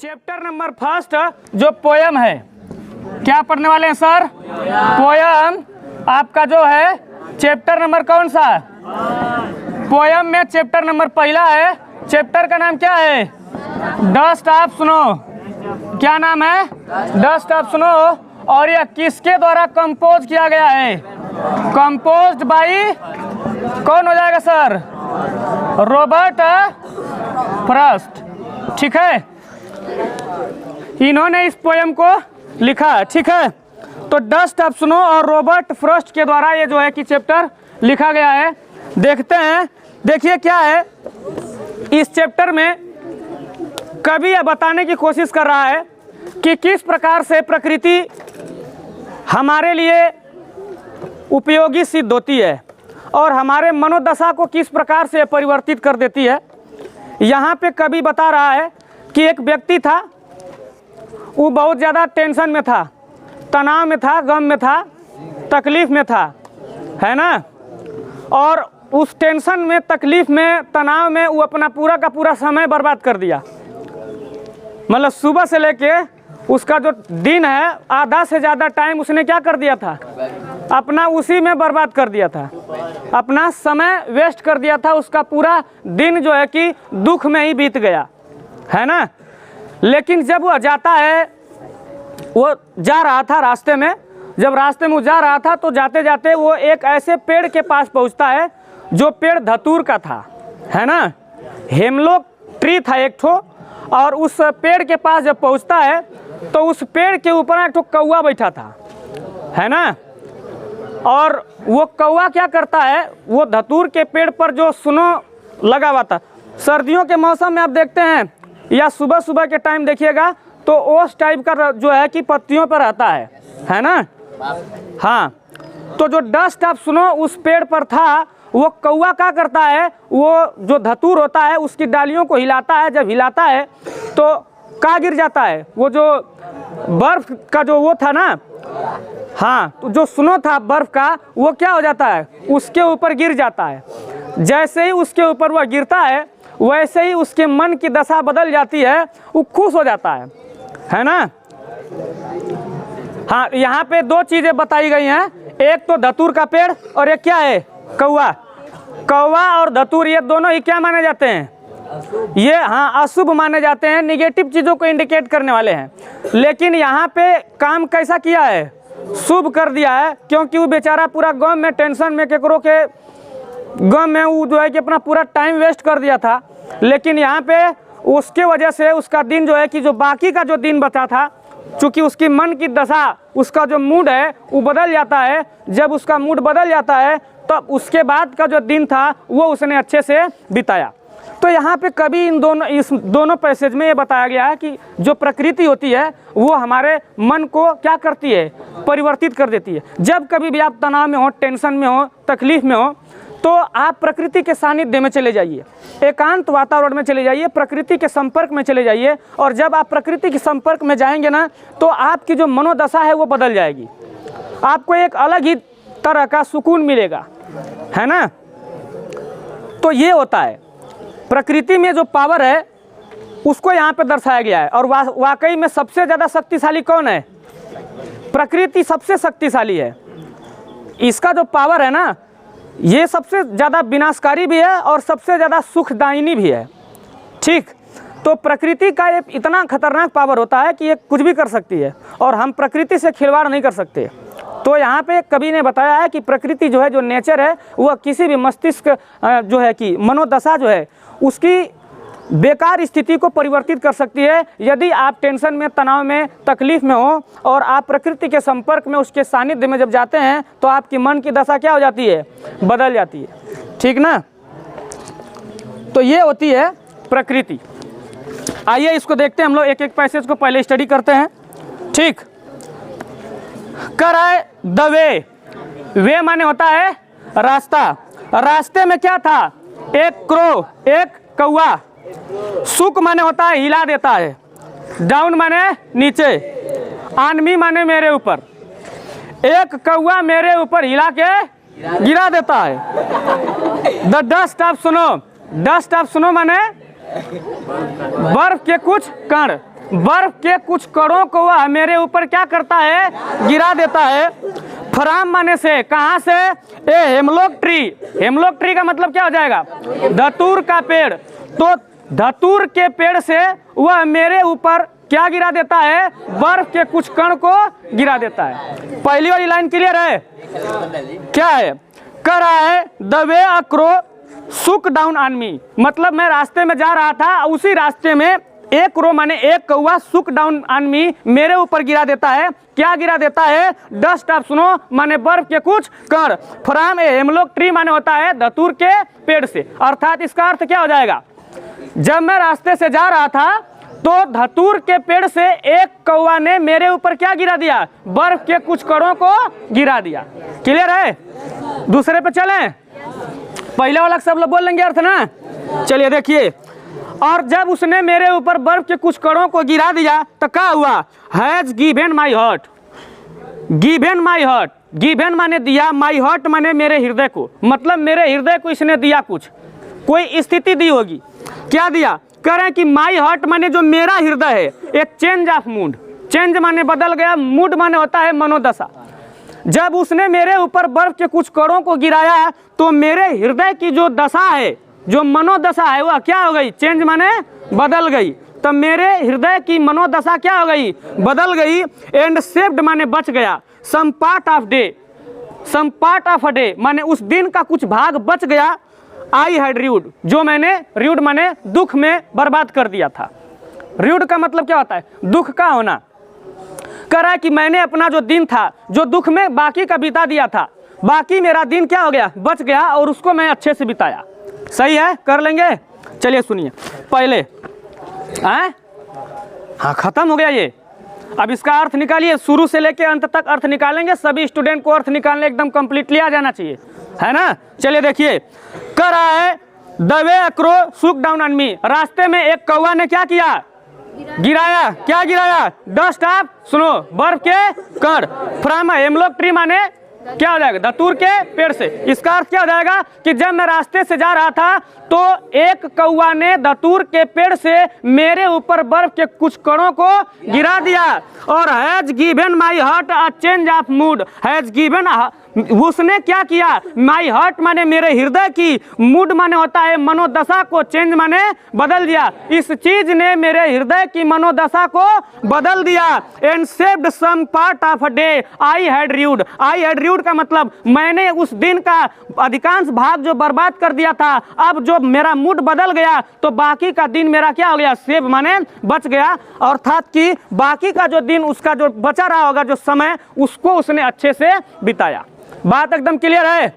Chapter number first जो poem है, क्या पढ़ने वाले हैं सर? पोयम आपका जो है चैप्टर नंबर कौन सा? पोयम में चैप्टर नंबर पहला है। चैप्टर का नाम क्या है? Dust of snow. क्या नाम है? Dust of snow. और यह किसके द्वारा कंपोज किया गया है? कंपोज्ड बाई कौन हो जाएगा सर? Robert Frost. ठीक है, इन्होंने इस पोयम को लिखा है। ठीक है, तो डस्ट ऑफ स्नो और रॉबर्ट फ्रॉस्ट के द्वारा ये जो है कि चैप्टर लिखा गया है। देखते हैं, देखिए क्या है इस चैप्टर में। कवि यह बताने की कोशिश कर रहा है कि किस प्रकार से प्रकृति हमारे लिए उपयोगी सिद्ध होती है और हमारे मनोदशा को किस प्रकार से परिवर्तित कर देती है। यहाँ पे कवि बता रहा है कि एक व्यक्ति था, वो बहुत ज़्यादा टेंशन में था, तनाव में था, गम में था, तकलीफ़ में था, है ना। और उस टेंशन में, तकलीफ़ में, तनाव में वो अपना पूरा का पूरा समय बर्बाद कर दिया। मतलब सुबह से लेके उसका जो दिन है, आधा से ज़्यादा टाइम उसने क्या कर दिया था? अपना उसी में बर्बाद कर दिया था, अपना समय वेस्ट कर दिया था। उसका पूरा दिन जो है कि दुख में ही बीत गया, है ना। लेकिन जब वो जाता है, वो जा रहा था रास्ते में, जब रास्ते में वो जा रहा था तो जाते जाते वो एक ऐसे पेड़ के पास पहुंचता है जो पेड़ धतूर का था, है ना। हेमलॉक ट्री था एक ठो। और उस पेड़ के पास जब पहुंचता है तो उस पेड़ के ऊपर एक ठो कौवा बैठा था, है ना। और वो कौवा क्या करता है, वो धतूर के पेड़ पर जो स्नो लगा हुआ था, सर्दियों के मौसम में आप देखते हैं या सुबह सुबह के टाइम देखिएगा तो ओस टाइप का जो है कि पत्तियों पर रहता है ना। हाँ, तो जो डस्ट ऑफ स्नो उस पेड़ पर था, वो कौवा क्या करता है, वो जो धतूर होता है उसकी डालियों को हिलाता है। जब हिलाता है तो क्या गिर जाता है, वो जो बर्फ का जो वो था ना, हाँ, तो जो स्नो था बर्फ का, वो क्या हो जाता है, उसके ऊपर गिर जाता है। जैसे ही उसके ऊपर वह गिरता है वैसे ही उसके मन की दशा बदल जाती है, वो खुश हो जाता है ना। हाँ, यहाँ पे दो चीज़ें बताई गई हैं, एक तो धतूर का पेड़ और एक क्या है, कौवा। कौवा और धतूर ये दोनों ही क्या माने जाते हैं? ये हाँ अशुभ माने जाते हैं, निगेटिव चीज़ों को इंडिकेट करने वाले हैं। लेकिन यहाँ पे काम कैसा किया है, शुभ कर दिया है, क्योंकि वो बेचारा पूरा गम में, टेंशन में, केकरों के गम में वो जो है कि अपना पूरा टाइम वेस्ट कर दिया था। लेकिन यहाँ पे उसके वजह से उसका दिन जो है कि जो बाकी का जो दिन बचा था, चूँकि उसकी मन की दशा, उसका जो मूड है वो बदल जाता है। जब उसका मूड बदल जाता है तो उसके बाद का जो दिन था वो उसने अच्छे से बिताया। तो यहाँ पे कभी इस दोनों पैसेज में ये बताया गया है कि जो प्रकृति होती है वो हमारे मन को क्या करती है, परिवर्तित कर देती है। जब कभी भी आप तनाव में हो, टेंशन में हो, तकलीफ में हो, तो आप प्रकृति के सानिध्य में चले जाइए, एकांत वातावरण में चले जाइए, प्रकृति के संपर्क में चले जाइए। और जब आप प्रकृति के संपर्क में जाएंगे ना, तो आपकी जो मनोदशा है वो बदल जाएगी, आपको एक अलग ही तरह का सुकून मिलेगा, है ना। तो ये होता है प्रकृति में जो पावर है उसको यहाँ पे दर्शाया गया है। और वाकई में सबसे ज़्यादा शक्तिशाली कौन है? प्रकृति सबसे शक्तिशाली है। इसका जो पावर है ना, ये सबसे ज़्यादा विनाशकारी भी है और सबसे ज़्यादा सुखदायिनी भी है। ठीक, तो प्रकृति का एक इतना खतरनाक पावर होता है कि ये कुछ भी कर सकती है और हम प्रकृति से खिलवाड़ नहीं कर सकते। तो यहाँ पे कवि ने बताया है कि प्रकृति जो है, जो नेचर है, वह किसी भी मस्तिष्क जो है कि मनोदशा जो है उसकी बेकार स्थिति को परिवर्तित कर सकती है। यदि आप टेंशन में, तनाव में, तकलीफ़ में हो और आप प्रकृति के संपर्क में, उसके सानिध्य में जब जाते हैं तो आपकी मन की दशा क्या हो जाती है, बदल जाती है। ठीक ना। तो ये होती है प्रकृति। आइए इसको देखते हैं हम लोग, एक एक पैसेज को पहले स्टडी करते हैं। ठीक, कराए द वे माने होता है रास्ता। रास्ते में क्या था, एक क्रो, एक कौवा। सुक माने होता है हिला देता है, डाउन माने नीचे, आनमी माने मेरे ऊपर। एक कौवा मेरे ऊपर हिला के गिरा देता है। The dust of snow, dust of snow माने बर्फ के कुछ कण, बर्फ के कुछ कणों को वह मेरे ऊपर क्या करता है, गिरा देता है। फ्रॉम माने से, कहाँ से, a hemlock tree. Hemlock tree का मतलब क्या हो जाएगा, धतूर का पेड़। तो धतूर के पेड़ से वह मेरे ऊपर क्या गिरा देता है, बर्फ के कुछ कण को गिरा देता है। पहली वाली लाइन क्लियर है, क्या है, कह रहा है द वे अ क्रो सुक डाउन ऑन मी, मतलब मैं रास्ते में जा रहा था, उसी रास्ते में एक क्रो माने एक कौवा सुक डाउन ऑन मी, मेरे ऊपर गिरा देता है। क्या गिरा देता है, डस्ट ऑफ स्नो माने बर्फ के कुछ कण, फ्रॉम ए हेमलॉक ट्री माने होता है धतूर के पेड़ से। अर्थात इसका अर्थ क्या हो जाएगा, जब मैं रास्ते से जा रहा था तो धतूर के पेड़ से एक कौवा ने मेरे ऊपर क्या गिरा दिया, बर्फ के कुछ कणों को गिरा दिया। क्लियर है, दूसरे पे चलें, पहले वाला सब लोग बोल लेंगे अर्थ ना। चलिए देखिए, और जब उसने मेरे ऊपर बर्फ के कुछ कणों को गिरा दिया तो क्या हुआ, has given my heart, given my heart, given माने दिया, माई हार्ट माने मेरे हृदय को, मतलब मेरे हृदय को इसने दिया, कुछ कोई स्थिति दी होगी। क्या दिया, कह रहे हैं कि माई हार्ट माने जो मेरा हृदय है, एक चेंज ऑफ मूड, चेंज माने बदल गया, मूड माने होता है मनोदशा। जब उसने मेरे ऊपर बर्फ के कुछ कणों को गिराया तो मेरे हृदय की जो दशा है, जो मनोदशा है, वह क्या हो गई, चेंज माने बदल गई। तब मेरे हृदय की मनोदशा क्या हो गई, बदल गई। एंड सेव्ड माने बच गया, some part of day, some part of a day माने उस दिन का कुछ भाग बच गया। आई हैड र्यूड, जो मैंने, र्यूड माने दुख में बर्बाद कर दिया था। र्यूड का मतलब क्या होता है, दुख का होना। कह रहा है कि मैंने अपना जो दिन था, जो दुख में बाकी का बिता दिया था, बाकी मेरा दिन क्या हो गया, बच गया, और उसको मैं अच्छे से बिताया। सही है, कर लेंगे। चलिए सुनिए पहले, हाँ खत्म हो गया ये। अब इसका अर्थ निकालिए, शुरू से लेके अंत तक अर्थ निकालेंगे। सभी स्टूडेंट को अर्थ निकालने एकदम कंप्लीटली आ जाना चाहिए, है ना। चलिए देखिए, कह रहा है द वे अ क्रो सुक डाउन ऑन मी, रास्ते में एक कौवा ने क्या किया, गिराया। क्या गिराया, डस्ट ऑफ स्नो, बर्फ के कण, फ्रॉम हेमलॉक ट्री माने क्या हो जाएगा, धतूर के पेड़ से। इसका अर्थ क्या हो जाएगा कि जब मैं रास्ते से जा रहा था तो एक कौवा ने धतूर के पेड़ से मेरे ऊपर बर्फ के कुछ कणों को गिरा दिया। और has given my heart a change of mood, has given, उसने क्या किया, माई हार्ट माने मेरे हृदय की, मूड माने होता है मनोदशा को, चेंज माने बदल दिया। इस चीज ने मेरे हृदय की मनोदशा को बदल दिया। And saved some part of a day I had rued, I had rued का मतलब मैंने उस दिन का अधिकांश भाग जो बर्बाद कर दिया था, अब जो मेरा मूड बदल गया तो बाकी का दिन मेरा क्या हो गया, सेव माने बच गया। अर्थात कि बाकी का जो दिन उसका जो बचा रहा होगा जो समय, उसको उसने अच्छे से बिताया। बात एकदम क्लियर है।